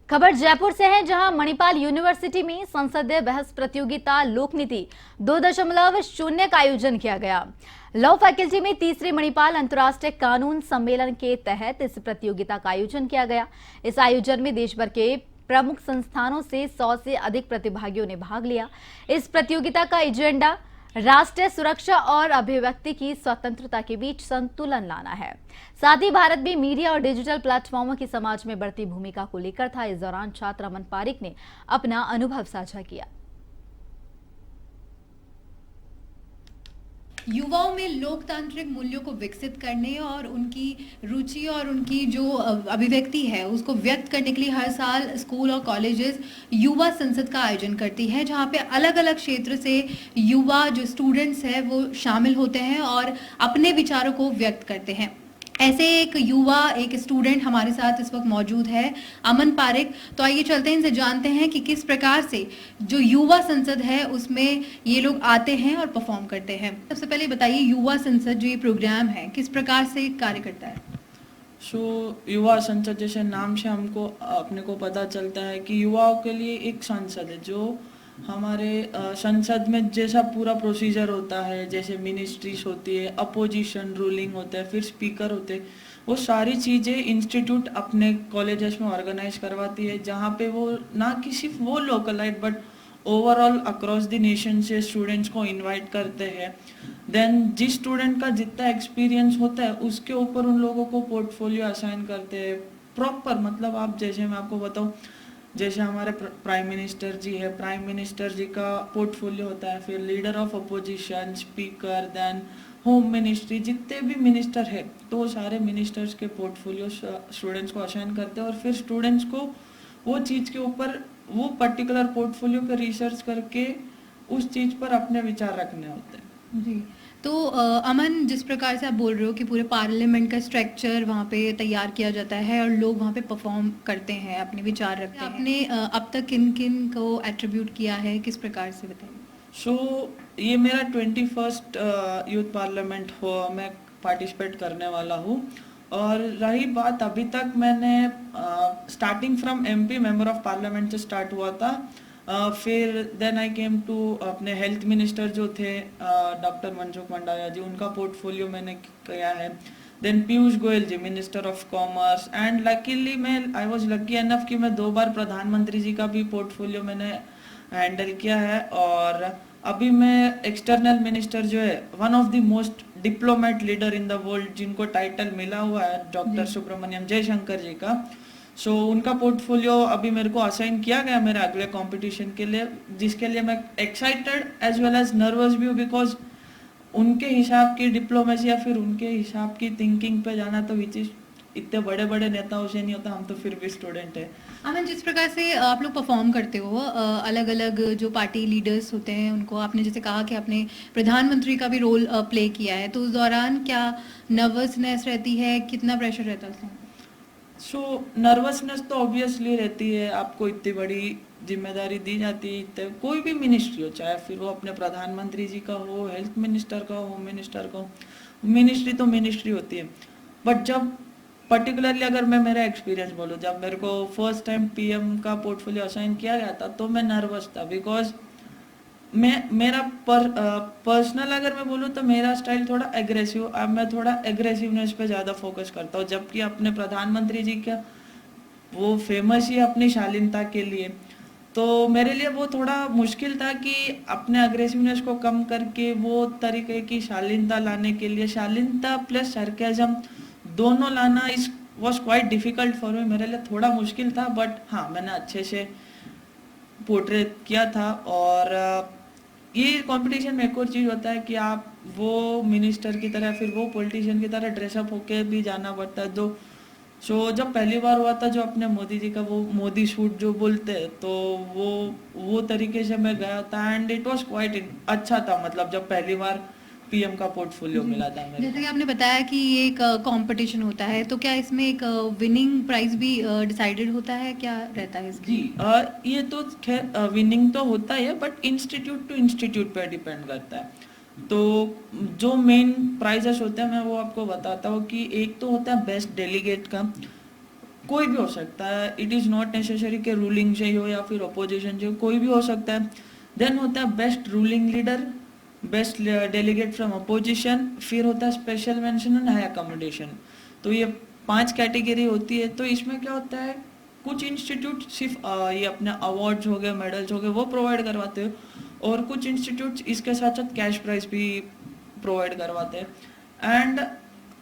खबर जयपुर से है, जहां मणिपाल यूनिवर्सिटी में संसदीय बहस प्रतियोगिता लोकनीति 2.0 का आयोजन किया गया। लॉ फैकल्टी में तीसरे मणिपाल अंतर्राष्ट्रीय कानून सम्मेलन के तहत इस प्रतियोगिता का आयोजन किया गया। इस आयोजन में देश भर के प्रमुख संस्थानों से 100 से अधिक प्रतिभागियों ने भाग लिया। इस प्रतियोगिता का एजेंडा राष्ट्रीय सुरक्षा और अभिव्यक्ति की स्वतंत्रता के बीच संतुलन लाना है। साथ ही भारत में मीडिया और डिजिटल प्लेटफॉर्मों की समाज में बढ़ती भूमिका को लेकर था। इस दौरान छात्र अमन पारिक ने अपना अनुभव साझा किया। युवाओं में लोकतांत्रिक मूल्यों को विकसित करने और उनकी रुचि और उनकी जो अभिव्यक्ति है उसको व्यक्त करने के लिए हर साल स्कूल और कॉलेजेस युवा संसद का आयोजन करती है, जहां पे अलग अलग क्षेत्र से युवा जो स्टूडेंट्स हैं वो शामिल होते हैं और अपने विचारों को व्यक्त करते हैं। ऐसे एक युवा एक स्टूडेंट हमारे साथ इस वक्त मौजूद है, अमन पारिक। तो आइए चलते हैं, इनसे जानते हैं कि किस प्रकार से जो युवा संसद है उसमें ये लोग आते हैं और परफॉर्म करते हैं। सबसे पहले बताइए, युवा संसद जो ये प्रोग्राम है किस प्रकार से कार्य करता है? युवा संसद जैसे नाम से हमको अपने को पता चलता है कि युवाओं के लिए एक संसद है, जो हमारे संसद में जैसा पूरा प्रोसीजर होता है, जैसे मिनिस्ट्रीज होती है, अपोजिशन रूलिंग होता है, फिर स्पीकर होते हैं, वो सारी चीज़ें इंस्टीट्यूट अपने कॉलेजेस में ऑर्गेनाइज करवाती है, जहाँ पे वो ना कि सिर्फ वो localite but overall across the nation से स्टूडेंट्स को इनवाइट करते हैं। देन जिस स्टूडेंट का जितना एक्सपीरियंस होता है उसके ऊपर उन लोगों को पोर्टफोलियो असाइन करते हैं प्रॉपर। मतलब आप जैसे मैं आपको बताऊँ, जैसे हमारे प्राइम मिनिस्टर जी है, प्राइम मिनिस्टर जी का पोर्टफोलियो होता है, फिर leader of opposition, speaker, then home ministry, जितने भी मिनिस्टर है तो सारे मिनिस्टर्स के पोर्टफोलियो स्टूडेंट्स को असाइन करते हैं और फिर स्टूडेंट्स को वो चीज़ के ऊपर वो पर्टिकुलर पोर्टफोलियो पे रिसर्च करके उस चीज़ पर अपने विचार रखने होते हैं। जी, तो अमन, जिस प्रकार से आप बोल रहे हो कि पूरे पार्लियामेंट का स्ट्रक्चर वहाँ पे तैयार किया जाता है और लोग वहाँ पे परफॉर्म करते हैं, अपने विचार रखते हैं, आपने अब तक किन किन को एट्रीब्यूट किया है, किस प्रकार से बताइए? ये मेरा 21st यूथ पार्लियामेंट हो, मैं पार्टिसिपेट करने वाला हूँ। और रही बात, अभी तक मैंने starting from MP member of parliament से स्टार्ट हुआ था। फिर देन आई केम टू अपने हेल्थ मिनिस्टर जो थे डॉक्टर मनसुख मंडाविया जी, उनका पोर्टफोलियो मैंने किया है। Then Piyush Goyal ji, minister of commerce. And luckily I was lucky enough कि मैं 2 बार प्रधानमंत्री जी का भी पोर्टफोलियो मैंने हैंडल किया है। और अभी मैं एक्सटर्नल मिनिस्टर जो है, one of the most diplomat leader in the world, जिनको टाइटल मिला हुआ है डॉक्टर सुब्रमण्यम जयशंकर जी का, उनका पोर्टफोलियो अभी मेरे को असाइन किया गया मेरे अगले कंपटीशन के लिए, जिसके लिए मैं excited as well as nervous भी हूँ, बिकॉज उनके हिसाब की डिप्लोमेसी या फिर उनके हिसाब की थिंकिंग पे जाना तो विच इज इतने बड़े बड़े नेताओं से नहीं होता, हम तो फिर भी स्टूडेंट है। अमन, जिस प्रकार से आप लोग परफॉर्म करते हो, अलग अलग जो पार्टी लीडर्स होते हैं उनको, आपने जैसे कहा कि आपने प्रधानमंत्री का भी रोल प्ले किया है, तो उस दौरान क्या नर्वसनेस रहती है, कितना प्रेशर रहता है उसमें? नर्वसनेस तो ऑब्वियसली रहती है, आपको इतनी बड़ी जिम्मेदारी दी जाती है, कोई भी मिनिस्ट्री हो, चाहे फिर वो अपने प्रधानमंत्री जी का हो, हेल्थ मिनिस्टर का हो, होम मिनिस्टर का हो, मिनिस्ट्री तो मिनिस्ट्री होती है। बट जब पर्टिकुलरली अगर मैं मेरा एक्सपीरियंस बोलूँ, जब मेरे को फर्स्ट टाइम पीएम का पोर्टफोलियो असाइन किया गया था तो मैं नर्वस था, बिकॉज मेरा पर्सनल अगर मैं बोलूँ तो मेरा स्टाइल थोड़ा एग्रेसिव, अब मैं थोड़ा एग्रेसिवनेस पे ज़्यादा फोकस करता हूँ, जबकि अपने प्रधानमंत्री जी का वो फेमस ही अपनी शालीनता के लिए। तो मेरे लिए वो थोड़ा मुश्किल था कि अपने अग्रेसिवनेस को कम करके वो तरीके की शालीनता लाने के लिए, शालीनता प्लस सरकाज़म दोनों लाना इस was quite difficult for me, मेरे लिए थोड़ा मुश्किल था। बट हाँ, मैंने अच्छे से पोर्ट्रेट किया था। और ये कंपटीशन में एक और चीज़ होता है कि आप वो मिनिस्टर की तरह फिर वो पॉलिटिशियन की तरह ड्रेसअप होके भी जाना पड़ता है। जब पहली बार हुआ था, जो अपने मोदी जी का वो मोदी शूट जो बोलते हैं, तो वो तरीके से मैं गया था एंड इट वाज क्वाइट अच्छा था। मतलब जब पहली बार पीएम का पोर्टफोलियो मिला था मेरे जैसे कि आपने बताया कि ये एक कंपटीशन होता है, तो क्या इसमें एक विनिंग प्राइज भी डिसाइडेड होता है, क्या रहता है इसकी? जी, ये तो खैर विनिंग तो होता है, बट इंस्टीट्यूट टू इंस्टीट्यूट पे डिपेंड करता है। तो जो मेन प्राइजेस होते हैं मैं वो आपको बताता हूँ कि एक तो होता है बेस्ट डेलीगेट का, कोई भी हो सकता है, इट इज़ नॉट नेसेसरी कि रूलिंग से ही हो या फिर अपोजिशन से हो, कोई भी हो सकता है। देन होता है best ruling leader, best delegate from opposition, फिर होता है special mention and high accommodation. तो ये 5 कैटेगरी होती है। तो इसमें क्या होता है, कुछ इंस्टीट्यूट सिर्फ ये अपने अवार्ड्स हो गए, मेडल्स हो गए, वो प्रोवाइड करवाते हैं, और कुछ इंस्टीट्यूट इसके साथ साथ कैश प्राइज भी प्रोवाइड करवाते हैं। एंड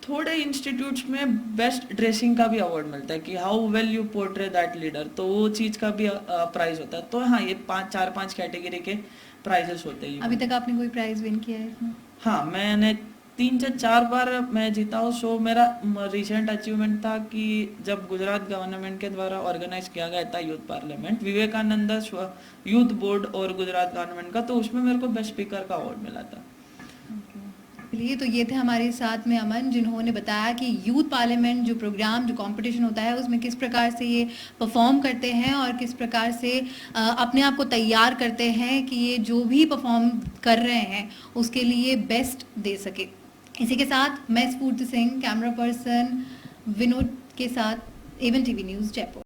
थोड़े इंस्टीट्यूट्स में बेस्ट ड्रेसिंग का भी अवार्ड मिलता है कि how well you portray that leader, तो वो चीज़ का भी प्राइज होता है। तो हाँ, ये 4-5 कैटेगरी के प्राइजेस होते हैं। अभी तक आपने कोई प्राइज विन किया है इसमें? हाँ, मैंने 3 से 4 बार मैं जीता हूँ। सो मेरा रिसेंट अचीवमेंट था कि जब गुजरात गवर्नमेंट के द्वारा ऑर्गेनाइज किया गया था youth parliament, Vivekananda youth board और गुजरात गवर्नमेंट का, तो उसमें मेरे को बेस्ट स्पीकर का अवार्ड मिला था। चलिए, तो ये थे हमारे साथ में अमन, जिन्होंने बताया कि यूथ पार्लियामेंट जो प्रोग्राम, जो कंपटीशन होता है, उसमें किस प्रकार से ये परफॉर्म करते हैं और किस प्रकार से अपने आप को तैयार करते हैं कि ये जो भी परफॉर्म कर रहे हैं उसके लिए बेस्ट दे सके। इसी के साथ मैं स्फूर्ति सिंह, कैमरा पर्सन विनोद के साथ, एवन टीवी न्यूज़ जयपुर।